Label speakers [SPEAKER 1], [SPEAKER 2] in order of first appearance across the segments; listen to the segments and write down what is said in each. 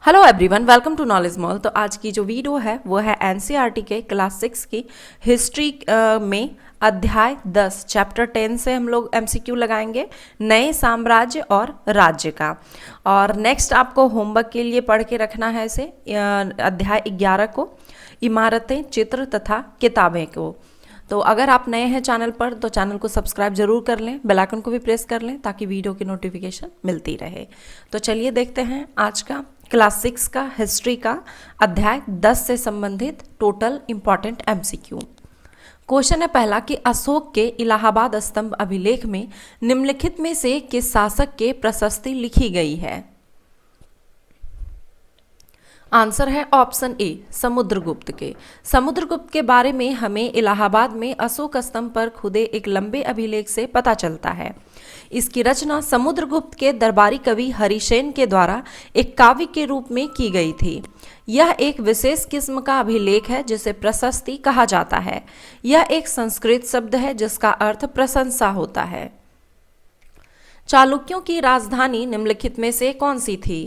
[SPEAKER 1] Hello everyone, welcome to knowledge mall. तो आज की जो वीडियो है वो है एनसीईआरटी के क्लास 6 की हिस्ट्री में अध्याय 10 चैप्टर 10 से हम लोग एमसीक्यू लगाएंगे, नए साम्राज्य और राज्य का। और नेक्स्ट आपको होमवर्क के लिए पढ़ के रखना है इसे अध्याय 11 को, इमारतें, चित्र तथा किताबें को। तो अगर आप नए हैं चैनल पर तो चैनल को सब्सक्राइब जरूर कर लें, बेल आइकन को भी प्रेस कर लें ताकि वीडियो की नोटिफिकेशन मिलती रहे। तो चलिए देखते हैं आज का क्लास 6 का हिस्ट्री का अध्याय 10 से संबंधित टोटल इंपॉर्टेंट एमसीक्यू। क्वेश्चन है पहला कि अशोक के इलाहाबाद स्तंभ अभिलेख में निम्नलिखित में से किस शासक के प्रशस्ति लिखी गई है? आंसर है ऑप्शन ए, समुद्रगुप्त के। समुद्रगुप्त के बारे में हमें इलाहाबाद में अशोक स्तंभ पर खुदे एक लंबे अभिलेख से पता चलता है। इसकी रचना समुद्रगुप्त के दरबारी कवि हरिसेन के द्वारा एक काव्य के रूप में की गई थी। यह एक विशेष किस्म का अभिलेख है जिसे प्रशस्ति कहा जाता है। यह एक संस्कृत शब्द है जिसका अर्थ प्रशंसा होता है। चालुक्यों की राजधानी निम्नलिखित में से कौन सी थी?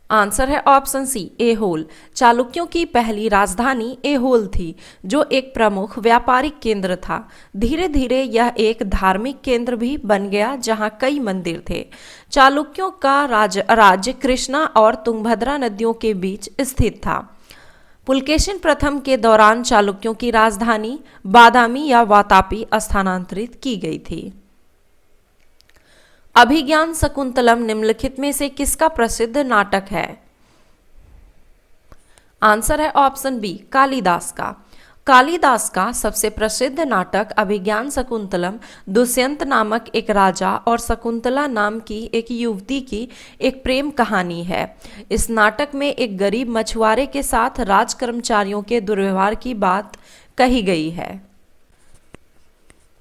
[SPEAKER 1] आंसर है ऑप्शन सी, एहोल। चालुक्यों की पहली राजधानी एहोल थी जो एक प्रमुख व्यापारिक केंद्र था। धीरे धीरे यह एक धार्मिक केंद्र भी बन गया जहां कई मंदिर थे। चालुक्यों का राज्य कृष्णा और तुंगभद्रा नदियों के बीच स्थित था। पुलकेशिन प्रथम के दौरान चालुक्यों की राजधानी बादामी या वातापी स्थानांतरित की गई थी। अभिज्ञान शकुंतलम निम्नलिखित में से किसका प्रसिद्ध नाटक है? आंसर है ऑप्शन बी, कालिदास का। कालिदास का सबसे प्रसिद्ध नाटक अभिज्ञान शकुंतलम दुष्यंत नामक एक राजा और शकुंतला नाम की एक युवती की एक प्रेम कहानी है। इस नाटक में एक गरीब मछुआरे के साथ राज कर्मचारियों के दुर्व्यवहार की बात कही गई है।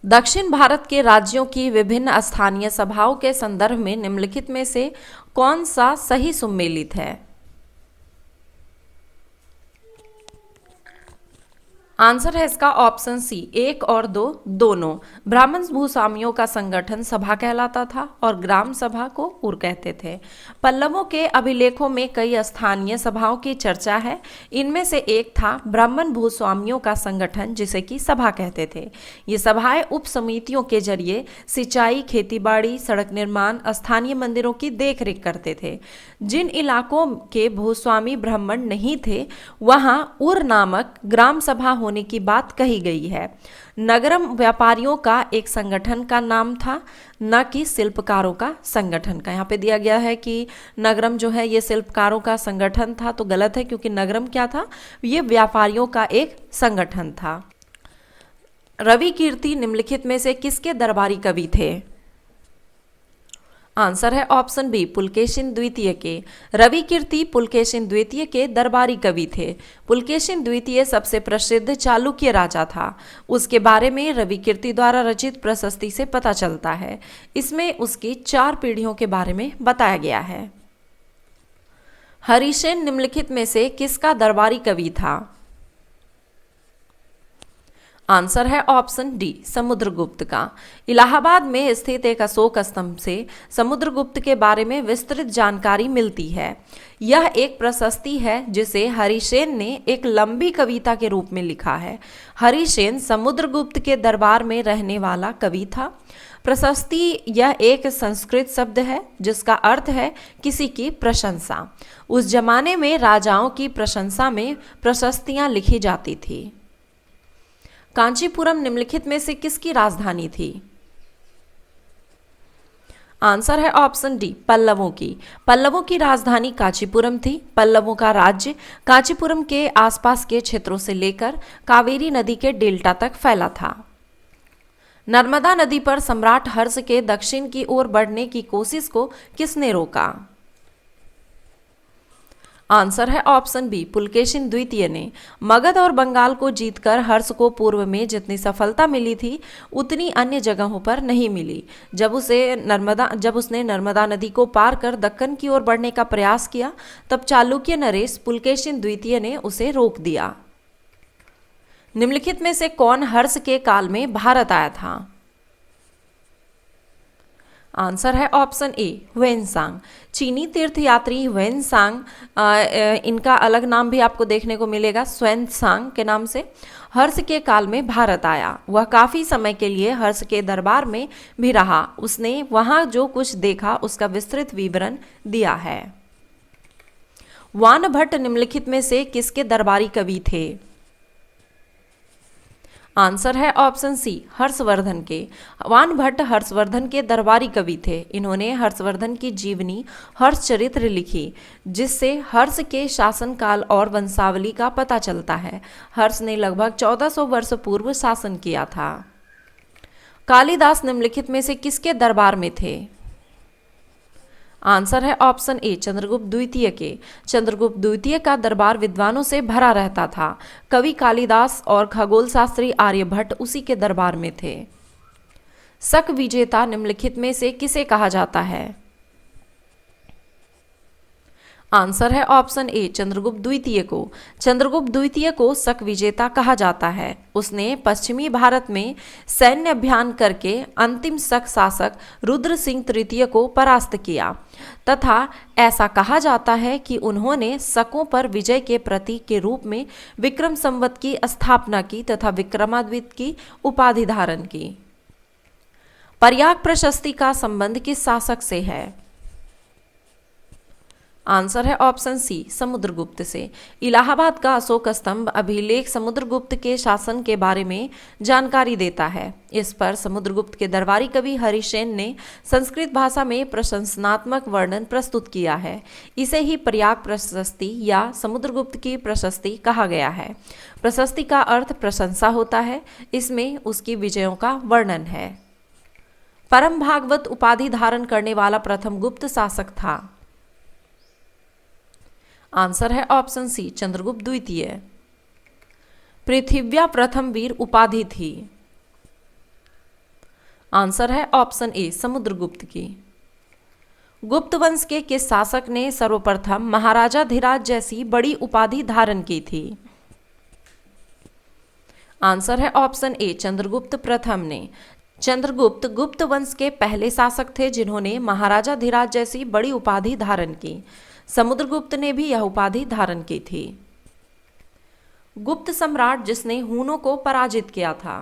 [SPEAKER 1] दक्षिण भारत के राज्यों की विभिन्न स्थानीय सभाओं के संदर्भ में निम्नलिखित में से कौन सा सही सुमेलित है? आंसर है इसका ऑप्शन सी, 1 और 2 दोनों। ब्राह्मण भूस्वामियों का संगठन सभा कहलाता था और ग्राम सभा को उर कहते थे। पल्लवों के अभिलेखों में कई स्थानीय सभाओं की चर्चा है। इनमें से एक था ब्राह्मण भूस्वामियों का संगठन जिसे कि सभा कहते थे। ये सभाएं उप समितियों के जरिए सिंचाई, खेतीबाड़ी, सड़क निर्माण, स्थानीय मंदिरों की देखरेख करते थे। जिन इलाकों के भूस्वामी ब्राह्मण नहीं थे वहां उर नामक ग्राम सभा होने की बात कही गई है। नगरम व्यापारियों का एक संगठन का नाम था, न कि शिल्पकारों का संगठन का। यहाँ पे दिया गया है कि नगरम जो है ये शिल्पकारों का संगठन था, तो गलत है क्योंकि नगरम क्या था? ये व्यापारियों का एक संगठन था। रवि कीर्ति निम्नलिखित में से किसके दरबारी कवि थे? आंसर है ऑप्शन बी, पुलकेशिन द्वितीय के। रवि कीर्ति पुलकेशिन द्वितीय के दरबारी कवि थे। पुलकेशिन द्वितीय सबसे प्रसिद्ध चालुक्य राजा था। उसके बारे में रवि कीर्ति द्वारा रचित प्रशस्ति से पता चलता है। इसमें उसकी 4 पीढ़ियों के बारे में बताया गया है। हरिसेन निम्नलिखित में से किसका दरबारी कवि था? आंसर है ऑप्शन डी, समुद्रगुप्त का। इलाहाबाद में स्थित एक अशोक स्तंभ से समुद्रगुप्त के बारे में विस्तृत जानकारी मिलती है। यह एक प्रशस्ति है जिसे हरिसेन ने एक लंबी कविता के रूप में लिखा है। हरिसेन समुद्रगुप्त के दरबार में रहने वाला कवि था। प्रशस्ति यह एक संस्कृत शब्द है जिसका अर्थ है किसी की प्रशंसा। उस जमाने में राजाओं की प्रशंसा में प्रशस्तियां लिखी जाती थी। कांचीपुरम निम्नलिखित में से किसकी राजधानी थी? आंसर है ऑप्शन डी, पल्लवों की। पल्लवों की राजधानी कांचीपुरम थी। पल्लवों का राज्य कांचीपुरम के आसपास के क्षेत्रों से लेकर कावेरी नदी के डेल्टा तक फैला था। नर्मदा नदी पर सम्राट हर्ष के दक्षिण की ओर बढ़ने की कोशिश को किसने रोका? आंसर है ऑप्शन बी, पुलकेशिन द्वितीय ने। मगध और बंगाल को जीतकर हर्ष को पूर्व में जितनी सफलता मिली थी उतनी अन्य जगहों पर नहीं मिली। जब उसने नर्मदा नदी को पार कर दक्कन की ओर बढ़ने का प्रयास किया तब चालुक्य नरेश पुलकेशिन द्वितीय ने उसे रोक दिया। निम्नलिखित में से कौन हर्ष के काल में भारत आया था? आंसर है ऑप्शन ए ह्वेनसांग। चीनी तीर्थयात्री ह्वेनसांग, इनका अलग नाम भी आपको देखने को मिलेगा स्वान के नाम से, हर्ष के काल में भारत आया। वह काफी समय के लिए हर्ष के दरबार में भी रहा। उसने वहां जो कुछ देखा उसका विस्तृत विवरण दिया है। वानभट्ट निम्नलिखित में से किसके दरबारी कवि थे? आंसर है ऑप्शन सी हर्षवर्धन के। वानभट्ट हर्षवर्धन के दरबारी कवि थे। इन्होंने हर्षवर्धन की जीवनी हर्षचरित्र लिखी, जिससे हर्ष के शासनकाल और वंशावली का पता चलता है। हर्ष ने लगभग 1400 वर्ष पूर्व शासन किया था। कालिदास निम्नलिखित में से किसके दरबार में थे? आंसर है ऑप्शन ए चंद्रगुप्त द्वितीय के। चंद्रगुप्त द्वितीय का दरबार विद्वानों से भरा रहता था। कवि कालिदास और खगोल शास्त्री आर्यभट्ट उसी के दरबार में थे। शक विजेता निम्नलिखित में से किसे कहा जाता है? आंसर है ऑप्शन ए चंद्रगुप्त द्वितीय को। चंद्रगुप्त द्वितीय को शक विजेता कहा जाता है। उसने पश्चिमी भारत में सैन्य अभियान करके अंतिम शक शासक रुद्र सिंह तृतीय को परास्त किया तथा ऐसा कहा जाता है कि उन्होंने शकों पर विजय के प्रतीक के रूप में विक्रम संवत की स्थापना की तथा विक्रमादित्य की उपाधि धारण की। प्रयाग प्रशस्ति का संबंध किस शासक से है? आंसर है ऑप्शन सी समुद्रगुप्त से। इलाहाबाद का अशोक स्तंभ अभिलेख समुद्रगुप्त के शासन के बारे में जानकारी देता है। इस पर समुद्रगुप्त के दरबारी कवि हरिसेन ने संस्कृत भाषा में प्रशंसनात्मक वर्णन प्रस्तुत किया है। इसे ही प्रयाग प्रशस्ति या समुद्रगुप्त की प्रशस्ति कहा गया है। प्रशस्ति का अर्थ प्रशंसा होता है। इसमें उसकी विजयों का वर्णन है। परम भागवत उपाधि धारण करने वाला प्रथम गुप्त शासक था। आंसर है ऑप्शन सी चंद्रगुप्त द्वितीय। पृथिव्या प्रथम वीर उपाधि थी। आंसर है ऑप्शन ए समुद्रगुप्त की। गुप्त वंश के किस शासक ने सर्वप्रथम महाराजा धीराज जैसी बड़ी उपाधि धारण की थी? आंसर है ऑप्शन ए चंद्रगुप्त प्रथम ने। चंद्रगुप्त गुप्त वंश के पहले शासक थे जिन्होंने महाराजा धीराज जैसी बड़ी उपाधि धारण की। समुद्रगुप्त ने भी यह उपाधि धारण की थी। गुप्त सम्राट जिसने हूनों को पराजित किया था।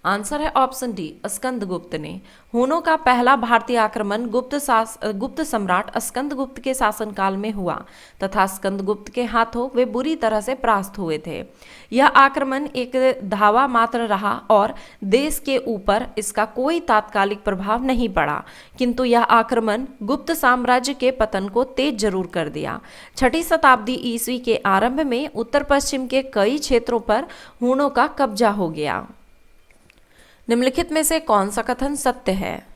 [SPEAKER 1] आंसर है ऑप्शन डी स्कंदगुप्त ने। हूनों का पहला भारतीय आक्रमण गुप्त सम्राट स्कंदगुप्त के शासनकाल में हुआ तथा स्कंदगुप्त के हाथों वे बुरी तरह से परास्त हुए थे। यह आक्रमण एक धावा मात्र रहा और देश के ऊपर इसका कोई तात्कालिक प्रभाव नहीं पड़ा, किंतु यह आक्रमण गुप्त साम्राज्य के पतन को तेज जरूर कर दिया। 6ठी शताब्दी ईस्वी के आरंभ में उत्तर पश्चिम के कई क्षेत्रों पर हूनों का कब्जा हो गया। निम्नलिखित में से कौन सा कथन सत्य है?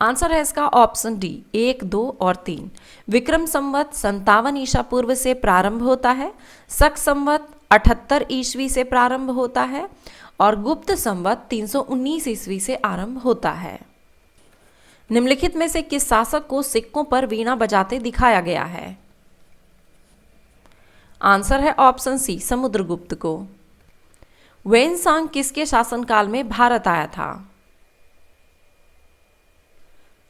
[SPEAKER 1] आंसर है इसका ऑप्शन डी 1, 2 और 3। विक्रम संवत 57 ईसा पूर्व से प्रारंभ होता है। शक संवत 78 ईस्वी से प्रारंभ होता है और गुप्त संवत 319 ईस्वी से आरंभ होता है। निम्नलिखित में से किस शासक को सिक्कों पर वीणा बजाते दिखाया गया है? आंसर है ऑप्शन सी समुद्रगुप्त को। ह्वेनसांग किसके शासनकाल में भारत आया था?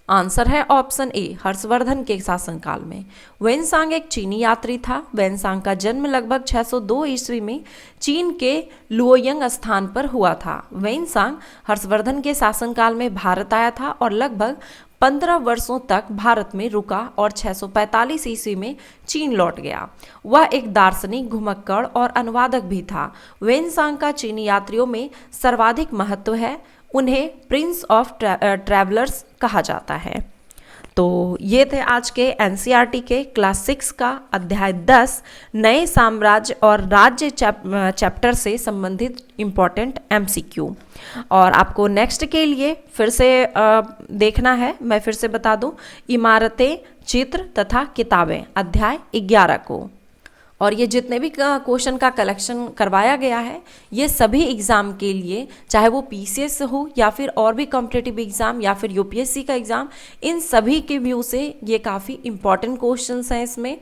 [SPEAKER 1] आंसर है ऑप्शन ए हर्षवर्धन के शासनकाल में। ह्वेनसांग एक चीनी यात्री था। ह्वेनसांग का जन्म लगभग 602 ईस्वी में चीन के लुओयंग स्थान पर हुआ था। ह्वेनसांग हर्षवर्धन के शासनकाल में भारत आया था और लगभग 15 वर्षों तक भारत में रुका और 645 ईस्वी में चीन लौट गया। वह एक दार्शनिक, घुमक्कड़ और अनुवादक भी था। ह्वेनसांग का चीनी यात्रियों में सर्वाधिक महत्व है। उन्हें प्रिंस ऑफ ट्रैवलर्स कहा जाता है। तो ये थे आज के एनसीईआरटी के क्लास 6 का अध्याय 10 नए साम्राज्य और राज्य चैप्टर से संबंधित इम्पॉर्टेंट एमसीक्यू। और आपको नेक्स्ट के लिए फिर से देखना है, मैं फिर से बता दूं, इमारतें, चित्र तथा किताबें अध्याय 11 को। और ये जितने भी क्वेश्चन का कलेक्शन करवाया गया है ये सभी एग्ज़ाम के लिए, चाहे वो पीसीएस हो या फिर और भी कॉम्पिटिटिव एग्ज़ाम या फिर यूपीएससी का एग्ज़ाम, इन सभी के व्यू से ये काफ़ी इंपॉर्टेंट क्वेश्चंस हैं इसमें।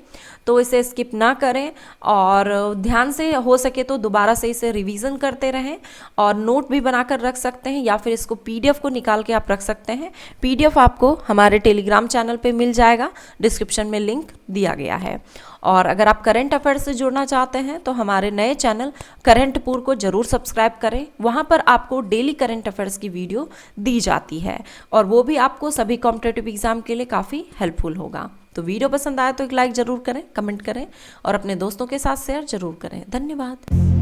[SPEAKER 1] तो इसे स्किप ना करें और ध्यान से हो सके तो दोबारा से इसे रिवीजन करते रहें और नोट भी बनाकर रख सकते हैं या फिर इसको पीडीएफ को निकाल के आप रख सकते हैं। पीडीएफ आपको हमारे टेलीग्राम चैनल पे मिल जाएगा, डिस्क्रिप्शन में लिंक दिया गया है। और अगर आप करंट अफेयर्स से जुड़ना चाहते हैं तो हमारे नए चैनल करंटपुर को जरूर सब्सक्राइब करें। वहाँ पर आपको डेली करंट अफेयर्स की वीडियो दी जाती है और वो भी आपको सभी कॉम्पिटिटिव एग्जाम के लिए काफ़ी हेल्पफुल होगा। तो वीडियो पसंद आए तो एक लाइक ज़रूर करें, कमेंट करें और अपने दोस्तों के साथ शेयर जरूर करें। धन्यवाद।